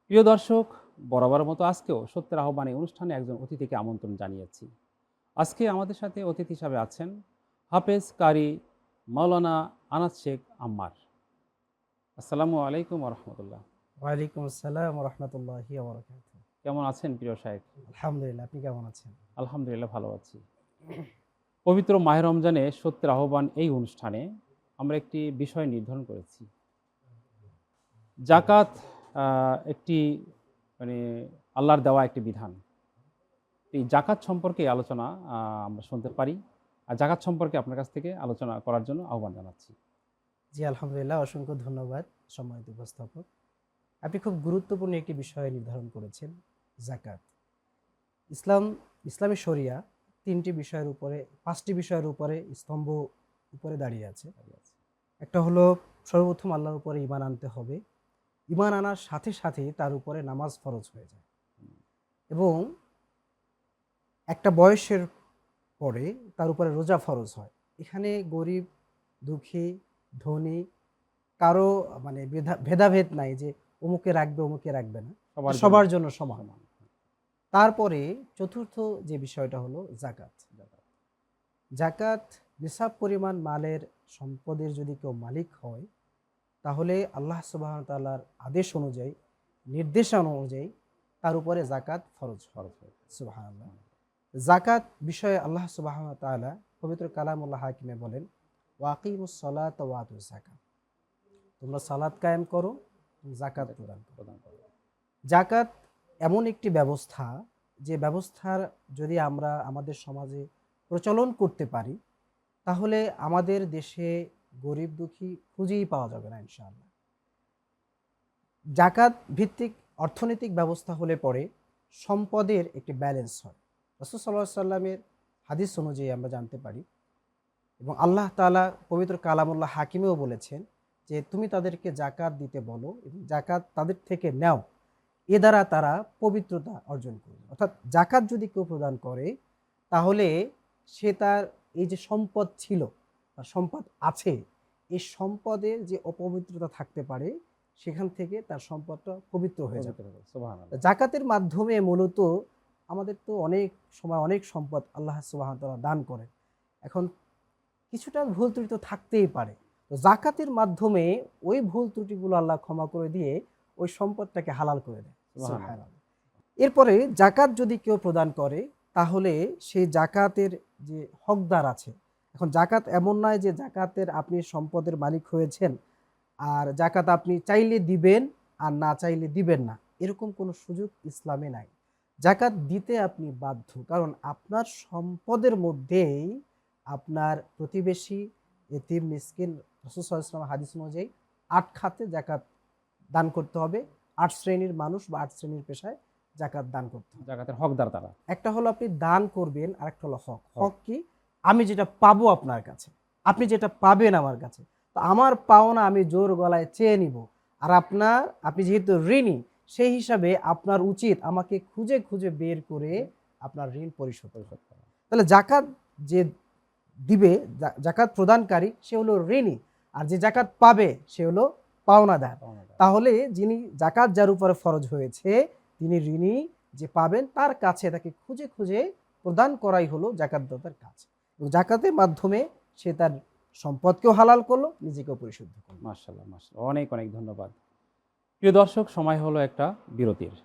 প্রিয় দর্শক, বরাবরের মতো আজকেও সত্যের আহ্বানে অনুষ্ঠানে একজন অতিথিকে আমন্ত্রণ জানিয়েছি। আজকে আমাদের সাথে অতিথি হিসাবে আছেন হাফেজ কারি মাওলানা আনাস শেখ আম্মার। আসসালামু আলাইকুম রহমতুল্লাহ। ওয়ালাইকুম আসসালাম রহমতুল্লাহি ওবরাকাতুহু। কেমন আছেন প্রিয় সাহেব? আলহামদুলিল্লাহ, আপনি কেমন আছেন? আলহামদুলিল্লাহ ভালো আছি। পবিত্র মাহে রমজানে সত্যের আহ্বান এই অনুষ্ঠানে আমরা একটি বিষয় নির্ধারণ করেছি। জাকাত একটি মানে আল্লাহর দেওয়া একটি বিধান। এই জাকাত সম্পর্কে আলোচনা আমরা শুনতে পারি। আর জাকাত সম্পর্কে আপনার কাছ থেকে আলোচনা করার জন্য আহ্বান জানাচ্ছি। জি, আলহামদুলিল্লাহ, অসংখ্য ধন্যবাদ সম্মানিত উপস্থাপক। আপনি খুব গুরুত্বপূর্ণ একটি বিষয় নির্ধারণ করেছেন, যাকাত। ইসলাম ইসলামী শরিয়া ৩টি বিষয়ের উপরে ৫টি বিষয়ের উপরে স্তম্ভ উপরে দাঁড়িয়ে আছে। একটা হলো সর্বপ্রথম আল্লাহর উপরে ঈমান আনতে হবে। ঈমান আনার সাথে সাথে তার উপরে নামাজ ফরজ হয়ে যায় এবং একটা বয়সের পরে তার উপরে রোজা ফরজ হয়। এখানে গরিব, দুঃখী, ধনী কারো মানে ভেদাভেদ নাই যে অমুকে রাখবে, অমুকে রাখবে না। সবার জন্য সমান। তারপরে চতুর্থ যে বিষয়টা হলো যাকাত। যাকাত নিসাব পরিমাণ মালের সম্পদের যদি কেউ মালিক হয়, তাহলে আল্লাহ সুবহানাহু ওয়া তাআলার আদেশ অনুযায়ী, নির্দেশনা অনুযায়ী তার উপরে যাকাত ফরজ হয়। সুবহানাল্লাহ। যাকাত বিষয়ে আল্লাহ সুবহানাহু ওয়া তাআলা পবিত্র কালামুল্লাহ হাকিমে বলেন, ওয়াকিমুস সালাতা ওয়া আতুজ যাকাত। তোমরা সালাত কায়েম করো, যাকাত প্রদান করো। যাকাত এমন একটি ব্যবস্থা, যে ব্যবস্থার যদি আমরা আমাদের সমাজে প্রচলন করতে পারি, তাহলে আমাদের দেশে গরিব দুঃখী খুঁজেই পাওয়া যাবে না ইনশাআল্লাহ। যাকাত ভিত্তিক অর্থনৈতিক ব্যবস্থা হলে পরে সম্পদের একটি ব্যালেন্স হয়। রাসূল সাল্লাল্লাহু আলাইহি সাল্লামের হাদিস অনুযায়ী আমরা জানতে পারি এবং আল্লাহ তাআলা পবিত্র কালামুল্লাহ হাকিমেও বলেছেন যে তুমি তাদেরকে যাকাত দিতে বলো এবং যাকাত তাদের থেকে নাও, এ দ্বারা তারা পবিত্রতা অর্জন করবে। অর্থাৎ যাকাত যদি কেউ প্রদান করে, তাহলে সে তার এই যে সম্পদ ছিল বা সম্পদ আছে, এই সম্পদের যে অপবিত্রতা থাকতে পারে, সেখান থেকে তার সম্পদটা পবিত্র হয়ে যাবে। সুবহানাল্লাহ। যাকাতের মাধ্যমে মূলত আমাদের তো অনেক সময় অনেক সম্পদ আল্লাহ সুবহানাহু ওয়া তাআলা দান করেন। এখন কিছুটা ভুল ত্রুটি তো থাকতেই পারে। তো যাকাতের মাধ্যমে ওই ভুল ত্রুটিগুলো আল্লাহ ক্ষমা করে দিয়ে ওই সম্পদটাকে হালাল করে দেয়। সুবহানাল্লাহ। সুবহানাল্লাহ। এরপরে যাকাত যদি কেউ প্রদান করে, তাহলে সেই যাকাতের যে হকদার আছে, এখন যাকাত এমন নয় যে যাকাতের আপনি সম্পদের মালিক হয়েছেন আর যাকাত আপনি চাইলে দিবেন আর না চাইলে দিবেন না, এরকম কোনো সুযোগ ইসলামে নাই। যাকাত দিতে আপনি বাধ্য, কারণ আপনার সম্পদের মধ্যেই আপনার প্রতিবেশী, এতিম, মিসকিন, রাসূল সাল্লাল্লাহু আলাইহি ওয়াসাল্লাম হাদিস অনুযায়ী ৮ খাতে যাকাত দান করতে হবে। ৮ শ্রেণীর মানুষ বা ৮ শ্রেণীর পেশায় যাকাত দান করতে হবে। জাকাতের হকদার তারা। একটা হলো আপনি দান করবেন, আরেকটা হলো হক। হক কি? আমি যেটা পাবো আপনার কাছে, আপনি যেটা পাবেন আমার কাছে। তো আমার পাওনা আমি জোর গলায় চেয়ে নিব। আর আপনি যেহেতু ঋণী, সেই হিসাবে আপনার উচিত আমাকে খুঁজে খুঁজে বের করে আপনার ঋণ পরিশোধ করা। তাহলে যাকাত যে দিবে, যাকাত প্রদানকারী সে হলো ঋণী, আর যে যাকাত পাবে সে হলো পাওনাদার। তাহলে যিনি যাকাত যার উপরে ফরজ হয়েছে, তিনি ঋণী যে পাবেন, তার কাছে তাকে খুঁজে খুঁজে প্রদান করাই হলো যাকাতদাতার কাজ। এবং যাকাতের মাধ্যমে সে তার সম্পদকেও হালাল করলো, নিজেকেও পরিশুদ্ধ করলো। মাশাআল্লাহ, মাশাআল্লাহ। অনেক, অনেক ধন্যবাদ। প্রিয় দর্শক, সময় হলো একটা বিরতির।